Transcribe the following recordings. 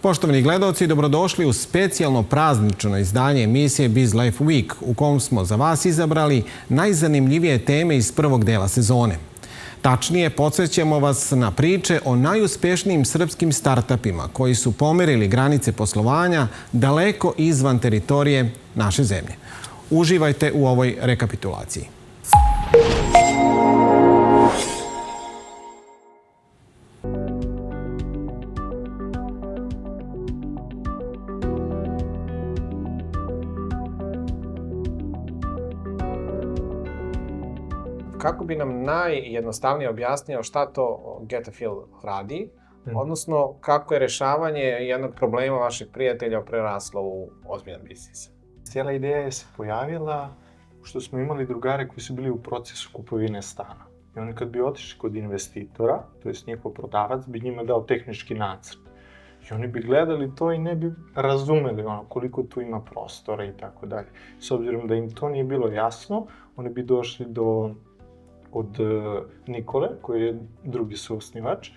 Poštovani gledalci, dobrodošli u specijalno praznično izdanje emisije Biz Life Week, u kom smo za vas izabrali najzanimljivije teme iz prvog dela sezone. Tačnije, podsjećamo vas na priče o najuspešnijim srpskim startupima koji su pomerili granice poslovanja daleko izvan teritorije naše zemlje. Uživajte u ovoj rekapitulaciji. Kako bi nam najjednostavnije objasnio šta to Getafil radi, odnosno kako je rešavanje jednog problema vašeg prijatelja preraslo u ozbiljan biznis? Cijela ideja je se pojavila što smo imali drugare koji su bili u procesu kupovine stana. I oni kad bi otišli kod investitora, to jest njihov prodavac, bi njima dao tehnički nacrt. I oni bi gledali to i ne bi razumeli koliko tu ima prostora i tako dalje. S obzirom da im to nije bilo jasno, oni bi došli od Nikole, koji je drugi suosnivač,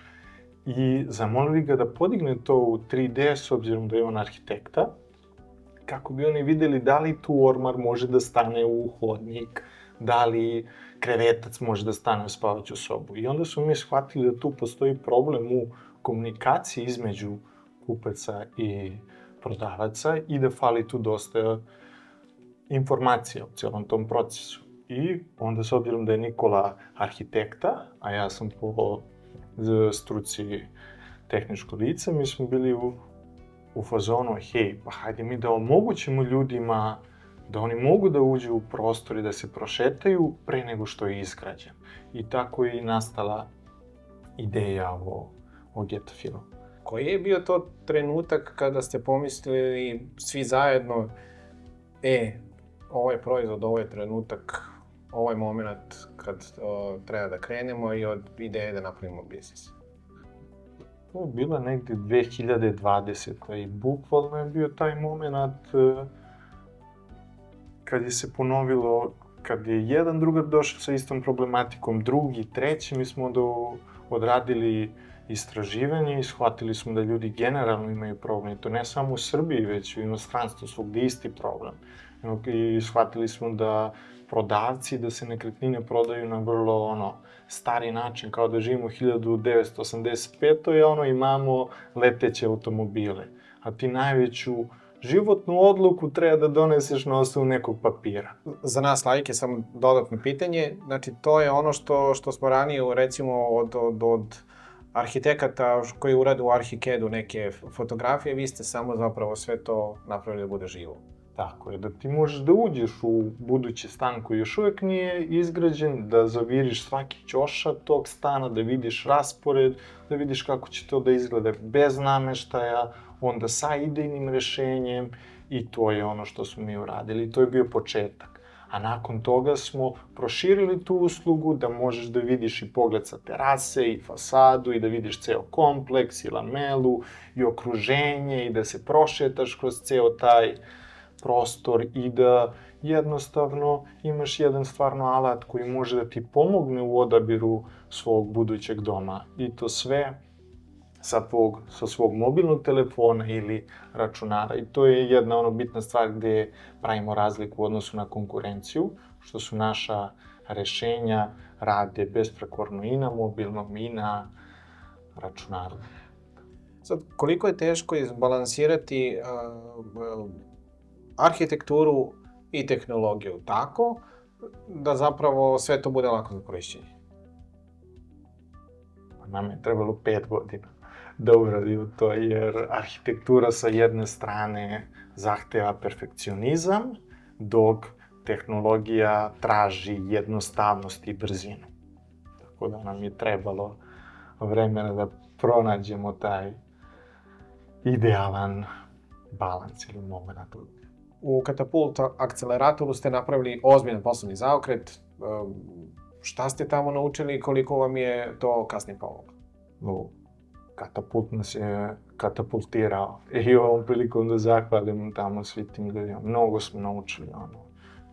i zamolili ga da podigne to u 3D, s obzirom da je on arhitekta, kako bi oni videli da li tu ormar može da stane u hodnik, da li krevetac može da stane u spavaću sobu. I onda smo mi shvatili da tu postoji problem u komunikaciji između kupaca i prodavaca i da fali tu dosta informacija u cijelom tom procesu. I onda, s obzirom da je Nikola arhitekta, a ja sam po struci tehničko lice, mi smo bili u fazonu, hej, pa hajde mi da omogućimo ljudima da oni mogu da uđu u prostor i da se prošetaju pre nego što je izgrađen. I tako je i nastala ideja o Getafilu. Koji je bio to trenutak kada ste pomislili svi zajedno, ovo je proizvod, ovo je trenutak, ovo je moment kad treba da krenemo i od ideje da napravimo biznis? To je bila negdje 2020. i bukvalno je bio taj moment kad je se ponovilo, kad je jedan drugar došao sa istom problematikom, drugi, treći, mi smo odradili istraživanje i shvatili smo da ljudi generalno imaju problem. I to ne samo u Srbiji, već u inostranstvu, svugdje isti problem. I shvatili smo da prodavci, da se nekretnine prodaju na vrlo stari način, kao da živimo u 1985. Imamo leteće automobile. A ti najveću životnu odluku treba da doneseš na osnovu nekog papira. Za nas laike samo dodatno pitanje, znači to je ono što smo ranije recimo od arhitekata koji urade u Arhikedu neke fotografije, vi ste samo zapravo sve to napravili da bude živo. Tako je, da ti možeš da uđeš u budući stan koji još uvijek nije izgrađen, da zaviriš svaki ćošak tog stana, da vidiš raspored, da vidiš kako će to da izgleda bez nameštaja, onda sa idejnim rešenjem, i to je ono što smo mi uradili. To je bio početak. A nakon toga smo proširili tu uslugu da možeš da vidiš i pogled sa terase i fasadu i da vidiš ceo kompleks i lamelu i okruženje i da se prošetaš kroz ceo taj prostor i da jednostavno imaš jedan stvarno alat koji može da ti pomogne u odabiru svog budućeg doma. I to sve sa svog mobilnog telefona ili računara. I to je jedna bitna stvar gde pravimo razliku u odnosu na konkurenciju, što su naša rešenja rade besprekorno i na mobilnom i na računaru. Sad, koliko je teško izbalansirati arhitekturu i tehnologiju tako da zapravo sve to bude lako za korišćenje? Nama je trebalo 5 godina da uradimo to, jer arhitektura sa jedne strane zahteva perfekcionizam, dok tehnologija traži jednostavnost i brzinu. Tako da nam je trebalo vremena da pronađemo taj idealan balans ili moment. U Katapult akceleratoru ste napravili ozbiljan poslovni zaokret. Šta ste tamo naučili i koliko vam je to kasnije pomoglo? Katapult nas je katapultirao i ovom prilikom da zahvalim tamo svi tim ljudima. Mnogo smo naučili,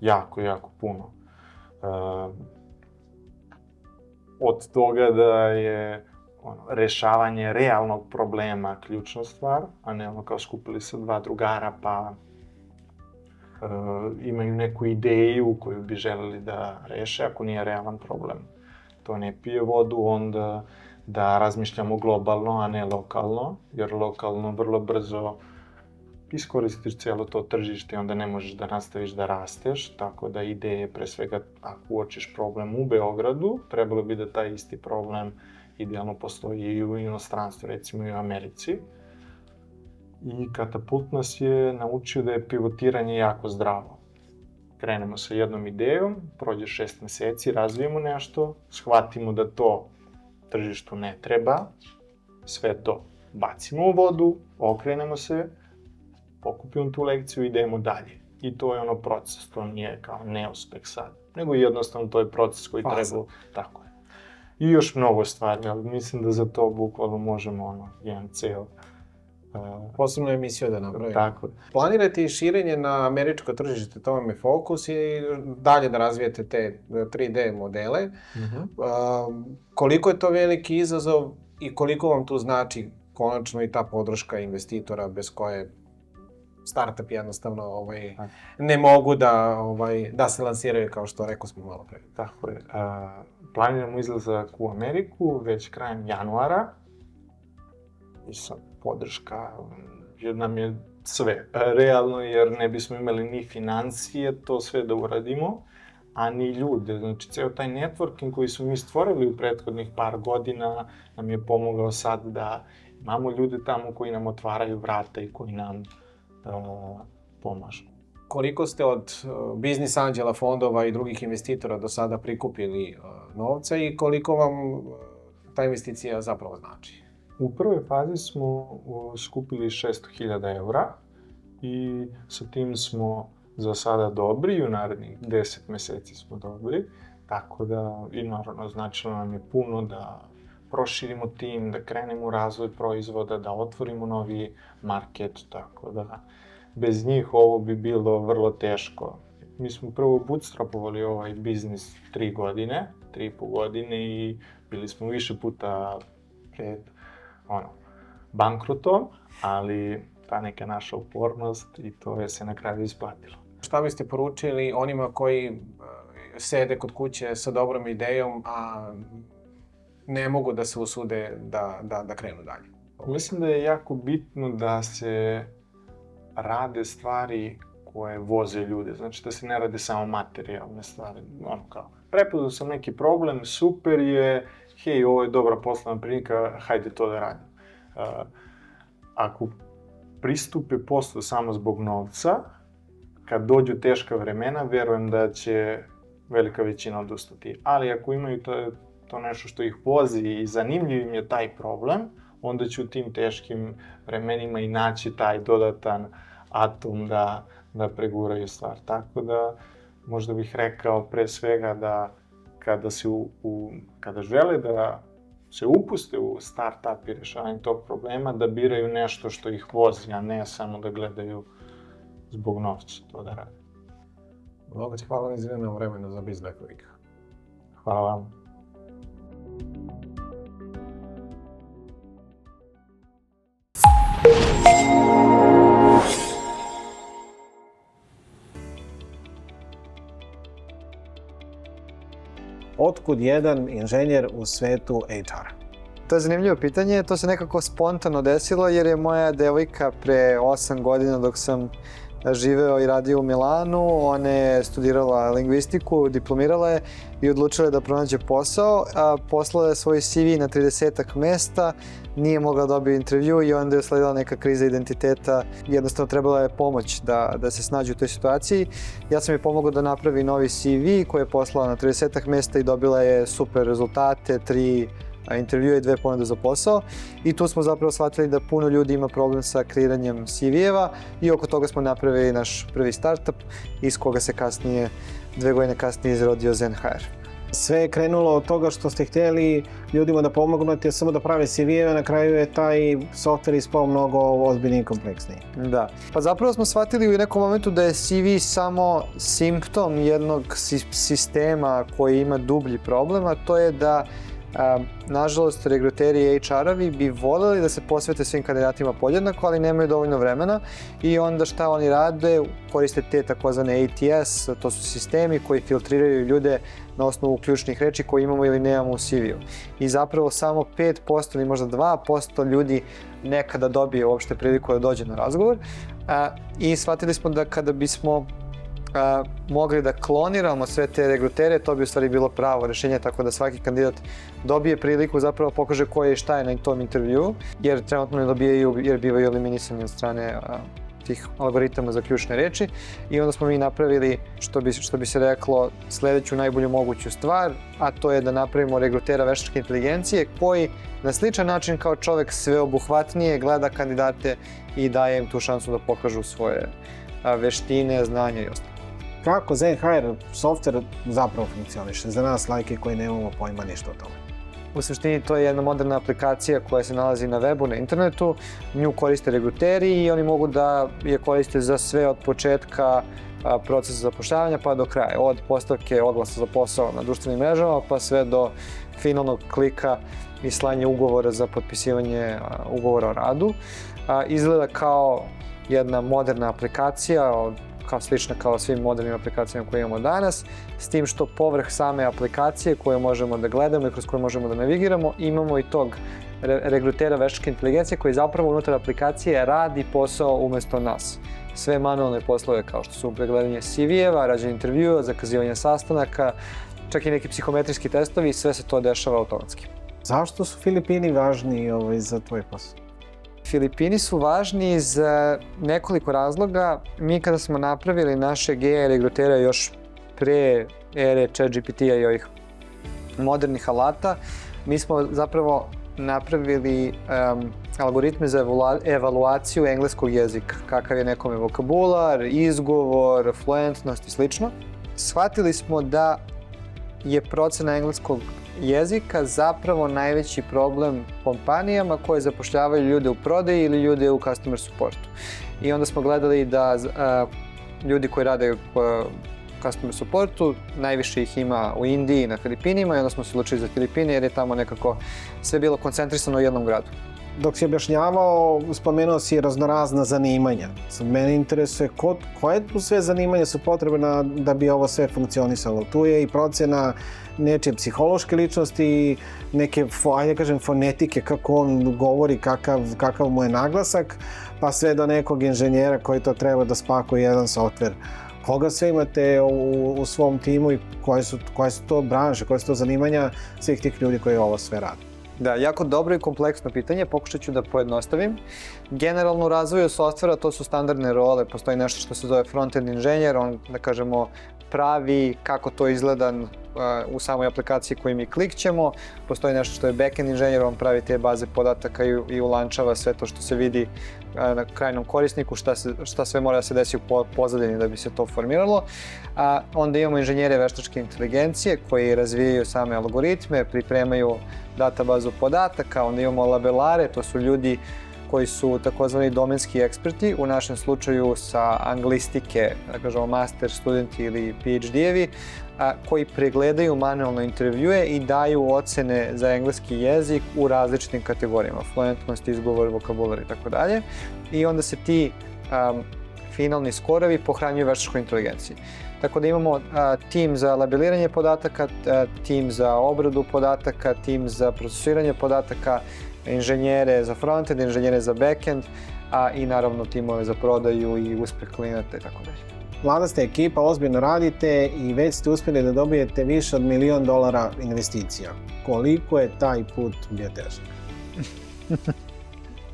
jako, jako puno. Od toga da je rešavanje realnog problema ključna stvar, a ne ono kao skupili se dva drugara pa imaju neku ideju koju bi želeli da reše, ako nije realan problem. To ne pije vodu, onda da razmišljamo globalno, a ne lokalno, jer lokalno vrlo brzo iskoristiš cijelo to tržište i onda ne možeš da nastaviš da rasteš, tako da ideje, pre svega, ako uočiš problem u Beogradu, trebalo bi da taj isti problem idealno postoji i u inostranstvu, recimo i u Americi. I Katapult nas je naučio da je pivotiranje jako zdravo. Krenemo sa jednom idejom, prođe 6 meseci, razvijemo nešto, shvatimo da to tržištu ne treba, sve to bacimo u vodu, okrenemo se, pokupimo tu lekciju i idemo dalje. I to je ono proces, to nije kao neuspeh sad, nego jednostavno to je proces koji treba, tako je. I još mnogo stvari, ali mislim da za to bukvalno možemo jedan ceo posebnu emisiju da napravimo. Tako je. Planirate i širenje na američko tržište, to vam je fokus, i dalje da razvijete te 3D modele. Koliko je to veliki izazov i koliko vam tu znači konačno i ta podrška investitora bez koje startup jednostavno ne mogu da se lansiraju, kao što rekao smo malo pre. Tako je. Planiramo izlazak u Ameriku već krajem januara. I sad podrška jer nam je sve realno, jer ne bismo imali ni financije to sve da uradimo, a ni ljude. Znači, ceo taj networking koji smo mi stvorili u prethodnih par godina nam je pomogao sad da imamo ljude tamo koji nam otvaraju vrata i koji nam pomažu. Koliko ste od biznis anđela, fondova i drugih investitora do sada prikupili novca i koliko vam ta investicija zapravo znači? U prvoj fazi smo skupili 600.000 eura i sa tim smo za sada dobri i u narednih 10 meseci smo dobri. Tako da, i naravno, značilo nam je puno da proširimo tim, da krenemo u razvoj proizvoda, da otvorimo novi market, tako da bez njih ovo bi bilo vrlo teško. Mi smo prvo bootstrapovali ovaj biznis 3,5 godine i bili smo više puta pred bankrotom, ali ta neka naša upornost i to je se na kraju isplatilo. Šta biste poručili onima koji sede kod kuće sa dobrom idejom, a ne mogu da se usude da krenu dalje? Mislim da je jako bitno da se rade stvari koje voze ljude, znači da se ne rade samo materijalne stvari. Prepoznao sam neki problem, super je, hej, ovo je dobra poslovna prilika, hajde to da radim. Ako pristupe poslu samo zbog novca, kad dođu teška vremena, verujem da će velika većina odustati. Ali ako imaju to nešto što ih vozi i zanimljiv im je taj problem, onda će u tim teškim vremenima i naći taj dodatan atom da preguraju stvar. Tako da, možda bih rekao pre svega da kada žele da se upuste u start-up i rešavanje tog problema, da biraju nešto što ih vozi, a ne samo da gledaju zbog novca to da rade. Mnogo ti hvala na izvijenom vremenu za Biz Life Week. Hvala vam. Otkud jedan inženjer u svetu HR-a? To je zanimljivo pitanje, to se nekako spontano desilo jer je moja devojka pre 8 godina dok sam živeo i radio u Milanu, ona je studirala lingvistiku, diplomirala je i odlučila je da pronađe posao, a poslala je svoj CV na 30-ak mesta, nije mogla dobiti intervju i onda je sledila neka kriza identiteta, jednostavno trebala je pomoć da se snađe u toj situaciji. Ja sam je pomogao da napravi novi CV koji je poslala na 30-ak mesta i dobila je super rezultate, 3 intervjua i 2 ponude za posao. I tu smo zapravo shvatili da puno ljudi ima problem sa kreiranjem CV-eva i oko toga smo napravili naš prvi startup iz koga se kasnije, 2 godine kasnije izrodio ZenHR. Sve je krenulo od toga što ste htjeli ljudima da pomognete samo da prave CV-eve, na kraju je taj software ispao mnogo ozbiljniji i kompleksniji. Da. Pa zapravo smo shvatili u nekom momentu da je CV samo simptom jednog sistema koji ima dublji problem, a to je da Nažalost, regruteri i HR-ovi bi voljeli da se posvete svim kandidatima podjednako, ali nemaju dovoljno vremena i onda šta oni rade? Koriste te takozvane ATS, to su sistemi koji filtriraju ljude na osnovu ključnih reči koje imamo ili nemamo u CV-u. I zapravo samo 5% ili možda 2% ljudi nekada dobije uopšte priliku da dođe na razgovor. I shvatili smo da kada bismo mogli da kloniramo sve te regrutere, to bi u stvari bilo pravo rešenje, tako da svaki kandidat dobije priliku, zapravo pokaže ko je i šta je na tom intervjuu, jer trenutno ne dobijaju, jer bivaju eliminisani od strane tih algoritama za ključne reči. I onda smo mi napravili, što bi se reklo, sledeću najbolju moguću stvar, a to je da napravimo regrutera veštačke inteligencije koji na sličan način kao čovek sveobuhvatnije gleda kandidate i daje im tu šansu da pokažu svoje veštine, znanja i ostalo. Kako ZHR softver zapravo funkcioniše za nas lajke koji nemamo pojma ništa o tome? U suštini to je jedna moderna aplikacija koja se nalazi na webu, na internetu. Nju koriste regruteri i oni mogu da je koriste za sve od početka procesa zapošljavanja pa do kraja. Od postavke oglasa za posao na društvenim mrežama pa sve do finalnog klika i slanja ugovora za potpisivanje ugovora o radu. Izgleda kao jedna moderna aplikacija, slična kao svim modernim aplikacijama koje imamo danas, s tim što povrh same aplikacije koje možemo da gledamo i kroz koje možemo da navigiramo, imamo i tog regrutera veštačke inteligencije koji zapravo unutar aplikacije radi posao umesto nas. Sve manualne poslove kao što su pregledanje CV-eva, rađenje intervjua, zakazivanje sastanaka, čak i neki psihometrijski testovi, sve se to dešava automatski. Zašto su Filipini važni za tvoj posao? Filipini su važni iz nekoliko razloga. Mi kada smo napravili naše AI regrutera još pre ere ChatGPT-a i ovih modernih alata, mi smo zapravo napravili algoritme za evaluaciju engleskog jezika, kakav je nekome vokabular, izgovor, fluentnost i slično. Shvatili smo da je procena engleskog jezika zapravo najveći problem kompanijama koje zapošljavaju ljude u prodaji ili ljude u customer supportu. I onda smo gledali da ljudi koji rade u customer supportu, najviše ih ima u Indiji i na Filipinima i onda smo se odlučili za Filipine jer je tamo nekako sve bilo koncentrisano u jednom gradu. Dok si objašnjavao, spomenuo si raznorazna zanimanja. Mene interesuje koje tu sve zanimanja su potrebna da bi ovo sve funkcionisalo. Tu je i procena nečije psihološke ličnosti, neke, ajde kažem, fonetike, kako on govori, kakav mu je naglasak, pa sve do nekog inženjera koji to treba da spakuje jedan softver. Koga sve imate u svom timu i koje su to branše, koje su to zanimanja svih tih ljudi koji ovo sve rade? Da, jako dobro i kompleksno pitanje, pokušat ću da pojednostavim. Generalno u razvoju softvera to su standardne role, postoji nešto što se zove front-end inženjer, on, da kažemo, pravi kako to izgleda u samoj aplikaciji koju mi klikćemo. Postoji nešto što je back-end inženjer, on pravi te baze podataka i ulančava sve to što se vidi na krajnom korisniku, šta sve mora da se desi u pozadini da bi se to formiralo. Onda imamo inženjere veštačke inteligencije koji razvijaju same algoritme, pripremaju databazu podataka, onda imamo labelare, to su ljudi koji su takozvani domenski eksperti, u našem slučaju sa anglistike, da kažemo master studenti ili PhD-evi, koji pregledaju manualno intervjue i daju ocene za engleski jezik u različitim kategorijama, fluentnost, izgovor, vokabular i tako dalje. I onda se ti finalni skorovi pohranjuju veštačkoj inteligenciji. Tako da imamo tim za labeliranje podataka, tim za obradu podataka, tim za procesiranje podataka, inženjere za frontend, inženjere za backend, a i naravno timove za prodaju i uspeh klijenata i tako dalje. Mlada ste ekipa, ozbiljno radite i već ste uspjeli da dobijete više od $1 milion investicija. Koliko je taj put bio težak?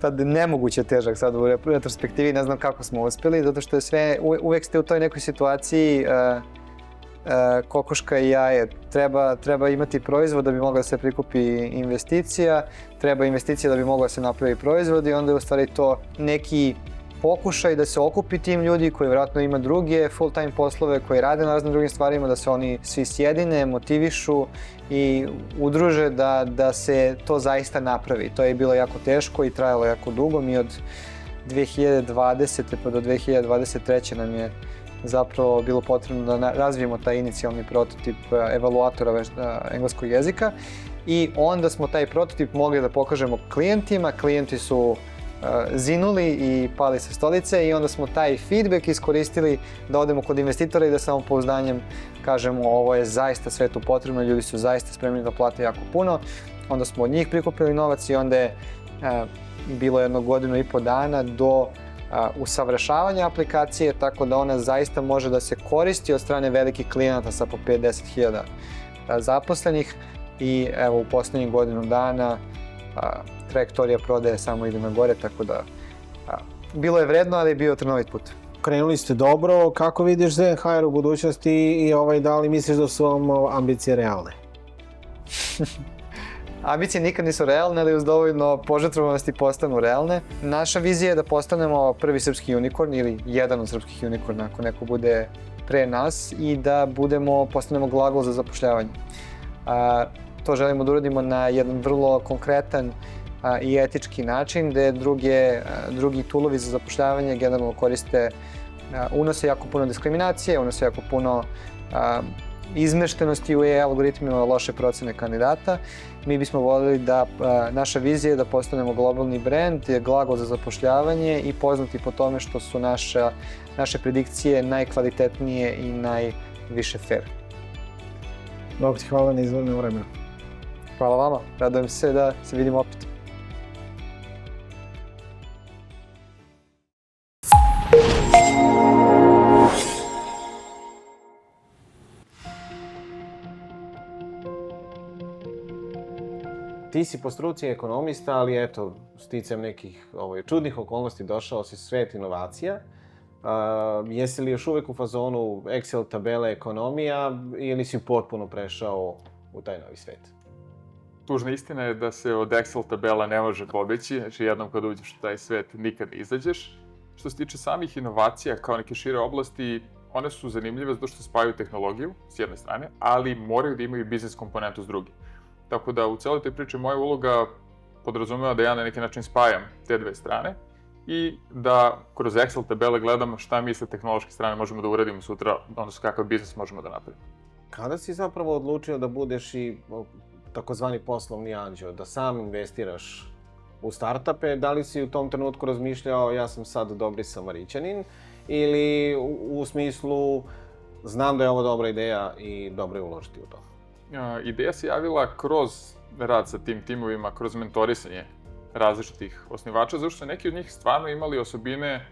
Pa nemoguće težak sad u retrospektivi, ne znam kako smo uspjeli, zato što je sve, uvek ste u toj nekoj situaciji kokoška i jaje. Treba imati proizvod da bi mogla da se prikupi investicija, treba investicija da bi mogla da se napravi proizvod i onda je u stvari to neki pokušaj da se okupi tim ljudi koji vjerojatno ima druge full-time poslove, koji rade na raznim drugim stvarima, da se oni svi sjedine, motivišu i udruže da se to zaista napravi. To je bilo jako teško i trajalo jako dugo. Mi od 2020. pa do 2023. nam je zapravo bilo potrebno da razvijemo taj inicijalni prototip evaluatora engleskog jezika i onda smo taj prototip mogli da pokažemo klijentima, klijenti su zinuli i pali sa stolice i onda smo taj feedback iskoristili da odemo kod investitora i da samopouzdanjem kažemo ovo je zaista sve tu potrebno, ljudi su zaista spremni da plate jako puno. Onda smo od njih prikupili novac i onda je bilo 1 godinu i po dana do usavršavanja aplikacije, tako da ona zaista može da se koristi od strane velikih klijenata sa po 5-10 hiljada zaposlenih i evo u poslednjih godinu dana trajektorija prodaje samo ide na gore, tako da bilo je vredno, ali je bio trnovit put. Krenuli ste dobro, kako vidiš ZenHR u budućnosti i da li misliš da su vam ambicije realne? Ambicije nikad nisu realne, ali uz dovoljno požrtvovanosti postanu realne. Naša vizija je da postanemo prvi srpski unikorn ili jedan od srpskih unikorna ako neko bude pre nas i da postanemo glagol za zapošljavanje. To želimo da uradimo na jedan vrlo konkretan i etički način, gde drugi toolovi za zapošljavanje generalno unose jako puno diskriminacije, unose jako puno izmeštenosti u AI algoritmima, loše procene kandidata. Mi bismo voljeli da naša vizija je da postanemo globalni brand, glagol za zapošljavanje i poznati po tome što su naše predikcije najkvalitetnije i najviše fair. Mnogo ti hvala na izvojenom vremenu. Hvala vama, radujem se da se vidimo opet. Ti si po struci ekonomista, ali eto, sticajem nekih čudnih okolnosti došao si u svet inovacija. Jesi li još uvek u fazonu Excel tabele ekonomija ili si potpuno prešao u taj novi svet? Tužna istina je da se od Excel tabela ne može pobeći, znači jednom kad uđeš u taj svet nikad ne izađeš. Što se tiče samih inovacija kao neke šire oblasti, one su zanimljive zato što spajaju tehnologiju s jedne strane, ali moraju da imaju biznis komponentu s druge. Tako da u celoj toj priči moja uloga podrazumeva da ja na neki način spajam te dve strane i da kroz Excel tabele gledam šta mi sa tehnološke strane možemo da uradimo sutra, odnosno kakav biznis možemo da napravimo. Kada si zapravo odlučio da budeš i takozvani poslovni anđeo, da sam investiraš u startupe, da li si u tom trenutku razmišljao ja sam sad dobri Samarićanin ili u smislu znam da je ovo dobra ideja i dobro je uložiti u to? Ideja se javila kroz rad sa tim timovima, kroz mentorisanje različitih osnivača, zato što neki od njih stvarno imali osobine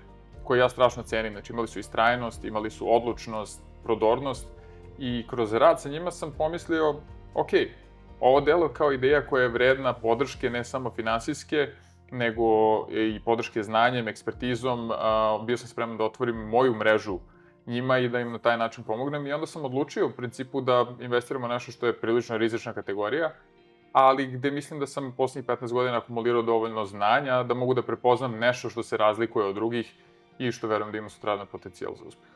koje ja strašno cenim. Znači imali su istrajnost, imali su odlučnost, prodornost i kroz rad sa njima sam pomislio, ok, ovo delo kao ideja koja je vredna podrške ne samo finansijske, nego i podrške znanjem, ekspertizom. Bio sam spreman da otvorim moju mrežu njima i da im na taj način pomognem i onda sam odlučio u principu da investiramo nešto što je prilično rizična kategorija, ali gde mislim da sam u poslednjih 15 godina akumulirao dovoljno znanja da mogu da prepoznam nešto što se razlikuje od drugih i što verujem da ima sutradan potencijal za uspeh.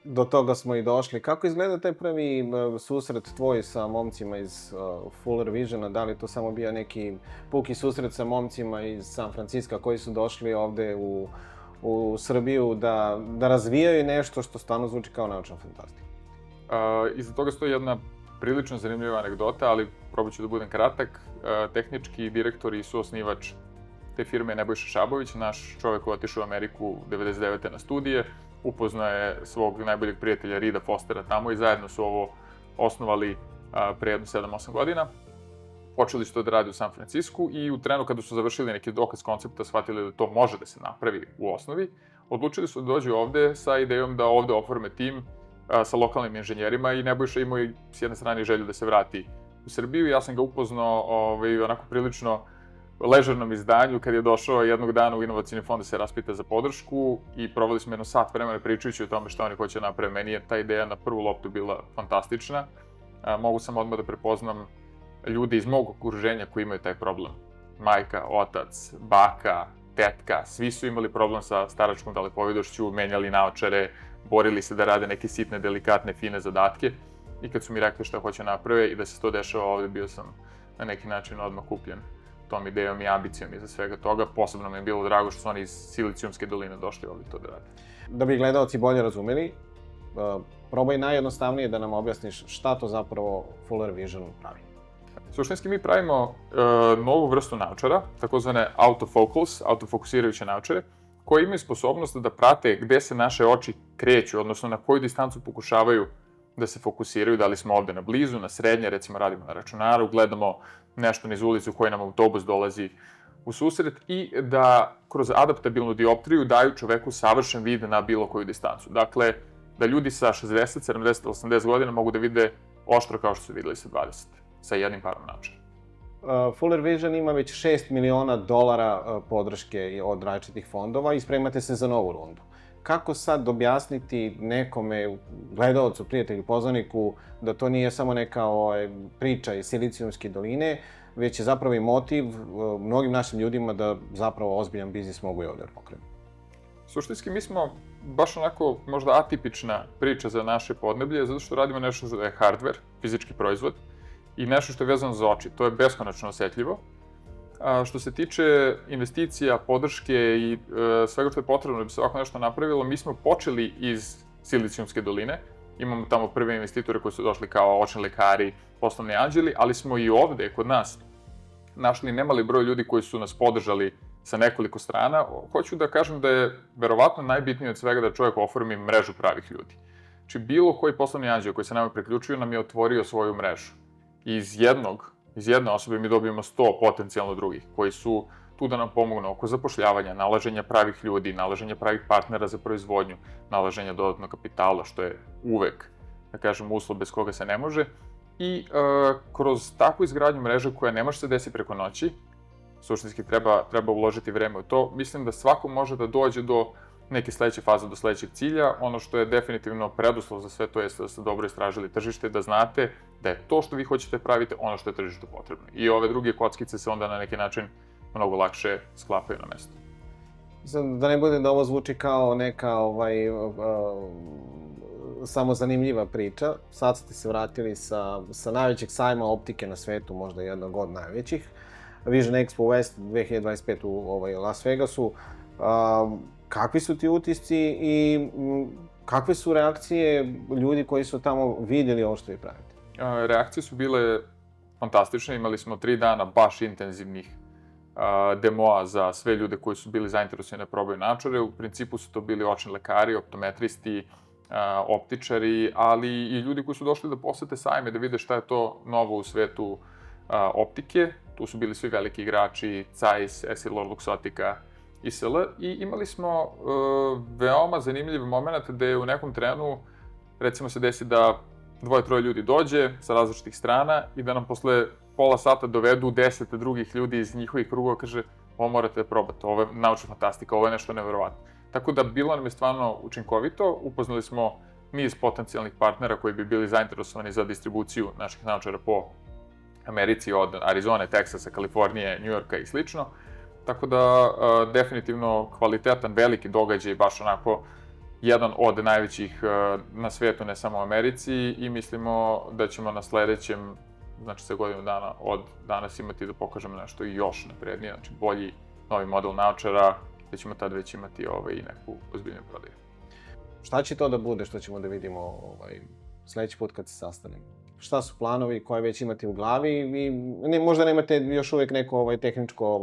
Do toga smo i došli. Kako izgleda taj prvi susret tvoj sa momcima iz Fuller Visiona? Da li to samo bio neki puki susret sa momcima iz San Francisca koji su došli ovde u Srbiju da razvijaju nešto što stvarno zvuči kao naučna fantastika? Iza toga stoji jedna prilično zanimljiva anegdota, ali probat ću da budem kratak. Tehnički direktor i suosnivač te firme je Nebojša Šabović, naš čovek koji je otišao u Ameriku 99. na studije. Upoznao je svog najboljeg prijatelja Rida Fostera tamo i zajedno su ovo osnovali pre jedno 7-8 godina. Počeli su to da radi u San Francisku i u trenu kada su završili neki dokaz koncepta, shvatili da to može da se napravi u osnovi, odlučili su da dođu ovde sa idejom da ovde oforme tim sa lokalnim inženjerima i Nebojša imao i s jedne strane želju da se vrati u Srbiju. Ja sam ga upoznao onako prilično ležernom izdanju kad je došao jednog dana u Inovacioni fond da se raspita za podršku i proveli smo jedno sat vremena pričajući o tome šta oni hoće napraviti. Meni je ta ideja na prvu loptu bila fantastična. Mogu sam odmah da prepoznam ljudi iz mog okruženja koji imaju taj problem. Majka, otac, baka, tetka, svi su imali problem sa staračkom dalekovidošću, menjali naočare, borili se da rade neke sitne, delikatne, fine zadatke. I kad su mi rekli šta hoće naprave i da se to dešava ovde, bio sam na neki način odmah kupljen tom idejom i ambicijom iza svega toga. Posebno mi je bilo drago što su oni iz Silicijumske doline došli ovde to da rade. Da bi gledalci bolje razumeli, probaj najjednostavnije da nam objasniš šta to zapravo Fuller Vision pravi. Suštinski mi pravimo novu vrstu naočara, takozvane autofocals, autofokusirajuće naočare, koji imaju sposobnost da prate gde se naše oči kreću, odnosno na koju distancu pokušavaju da se fokusiraju, da li smo ovde na blizu, na srednje, recimo radimo na računaru, gledamo nešto niz ulicu u kojoj nam autobus dolazi u susret i da kroz adaptabilnu dioptriju daju čoveku savršen vid na bilo koju distancu. Dakle, da ljudi sa 60, 70, 80 godina mogu da vide oštro kao što su videli sa 20, sa jednim parom naočara. Fuller Vision ima već $6 miliona podrške od različitih fondova i spremate se za novu rundu. Kako sad objasniti nekome, gledalcu, prijatelju, poznaniku, da to nije samo neka priča iz Silicijumske doline, već je zapravo i motiv mnogim našim ljudima da zapravo ozbiljan biznis mogu i ovde pokrenu? Suštinski, mi smo baš onako možda atipična priča za naše podneblje, zato što radimo nešto što je hardware, fizički proizvod, i nešto što je vezano za oči. To je beskonačno osetljivo. Što se tiče investicija, podrške i svega što je potrebno da bi se ovako nešto napravilo, mi smo počeli iz Silicijumske doline. Imamo tamo prve investitore koji su došli kao očni lekari, poslovni anđeli, ali smo i ovde, kod nas, našli nemali broj ljudi koji su nas podržali sa nekoliko strana. Hoću da kažem da je verovatno najbitnije od svega da čovjek oformi mrežu pravih ljudi. Znači, bilo koji poslovni anđel koji se nama priključio nam je otvorio svoju mrežu. Iz jedne osobe mi dobijemo 100 potencijalno drugih, koji su tu da nam pomognu oko zapošljavanja, nalaženja pravih ljudi, nalaženja pravih partnera za proizvodnju, nalaženja dodatnog kapitala, što je uvek, da kažem, uslov bez koga se ne može. I kroz takvu izgradnju mreže koja ne može se desiti preko noći, suštinski treba uložiti vreme u to, mislim da svako može da dođe do neke sledeće faze, do sledećeg cilja. Ono što je definitivno preduslov za sve to je da ste dobro istražili tržište, da znate da je to što vi hoćete pravite ono što je tržištu potrebno. I ove druge kockice se onda na neki način mnogo lakše sklapaju na mesto. Da ne bude da ovo zvuči kao neka samo zanimljiva priča. Sad ste se vratili sa najvećeg sajma optike na svetu, možda jednog od najvećih, Vision Expo West 2025 u Las Vegasu. Kakvi su ti utisci i kakve su reakcije ljudi koji su tamo vidjeli ovo što vi pravite? Reakcije su bile fantastične. Imali smo 3 dana baš intenzivnih demoa za sve ljude koji su bili zainteresovani da probaju naočare. U principu su to bili očni lekari, optometristi, optičari, ali i ljudi koji su došli da posete sajme, da vide šta je to novo u svetu optike. Tu su bili svi veliki igrači, Zeiss, Essilor, Luxottica, ISL, i imali smo veoma zanimljiv moment gde je u nekom trenu, recimo se desi da 2-3 ljudi dođe sa različitih strana i da nam posle pola sata dovedu 10 drugih ljudi iz njihovih krugova, kaže ovo morate da probate, ovo je naučna fantastika, ovo je nešto neverovatno. Tako da bilo nam je stvarno učinkovito, upoznali smo niz potencijalnih partnera koji bi bili zainteresovani za distribuciju naših naočara po Americi, od Arizone, Teksasa, Kalifornije, Njujorka i slično. Tako da, definitivno kvalitetan, veliki događaj, baš onako jedan od najvećih na svetu, ne samo u Americi, i mislimo da ćemo na sledećem, znači za godinu dana od danas imati da pokažemo nešto još naprednije, znači bolji novi model naočara, da ćemo tad već imati i neku ozbiljnu prodaju. Šta će to da bude što ćemo da vidimo sledeći put kad se sastanemo? Šta su planovi koje već imate u glavi i možda nemate još uvek neko tehničko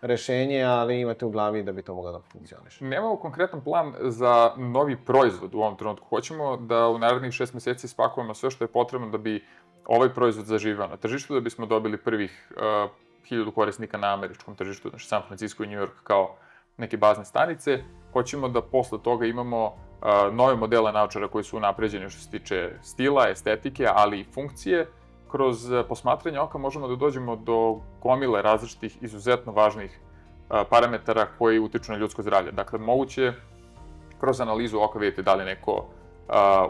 rešenje, ali imate u glavi da bi to moglo da funkcioniše? Nemamo konkretan plan za novi proizvod u ovom trenutku. Hoćemo da u narednih 6 meseci spakujemo sve što je potrebno da bi ovaj proizvod zaživao na tržištu, da bismo dobili prvih 1000 korisnika na američkom tržištu, znači San Francisco i New York kao neke bazne stanice. Hoćemo da posle toga imamo nove modele naočara koji su unapređeni što se tiče stila, estetike, ali i funkcije. Kroz posmatranje oka možemo da dođemo do gomile različitih izuzetno važnih parametara koji utiču na ljudsko zdravlje. Dakle, moguće kroz analizu oka vidjeti da li je neko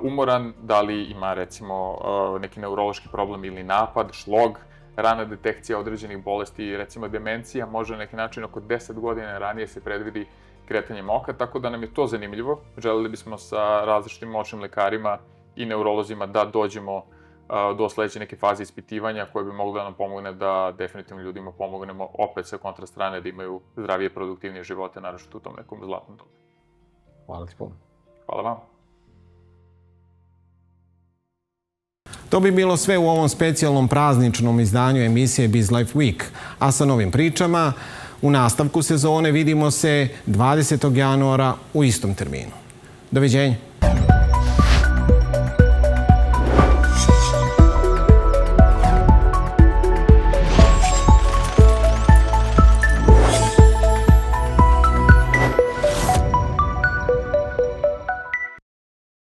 umoran, da li ima recimo neki neurološki problem ili napad, šlog, rana detekcija određenih bolesti, recimo demencija, može na neki način oko 10 godina ranije se predvidi kretanjem oka, tako da nam je to zanimljivo. Želeli bismo sa različitim očnim lekarima i neurolozima da dođemo do sledeće neke faze ispitivanja koje bi moglo da nam pomogne da definitivno ljudima pomognemo opet sa kontrastrane da imaju zdravije, produktivnije živote, naročito u tom nekom zlatnom dobu. Hvala ti puno. Hvala vam. To bi bilo sve u ovom specijalnom prazničnom izdanju emisije Biz Life Week. A sa novim pričama u nastavku sezone vidimo se 20. januara u istom terminu. Doviđenja.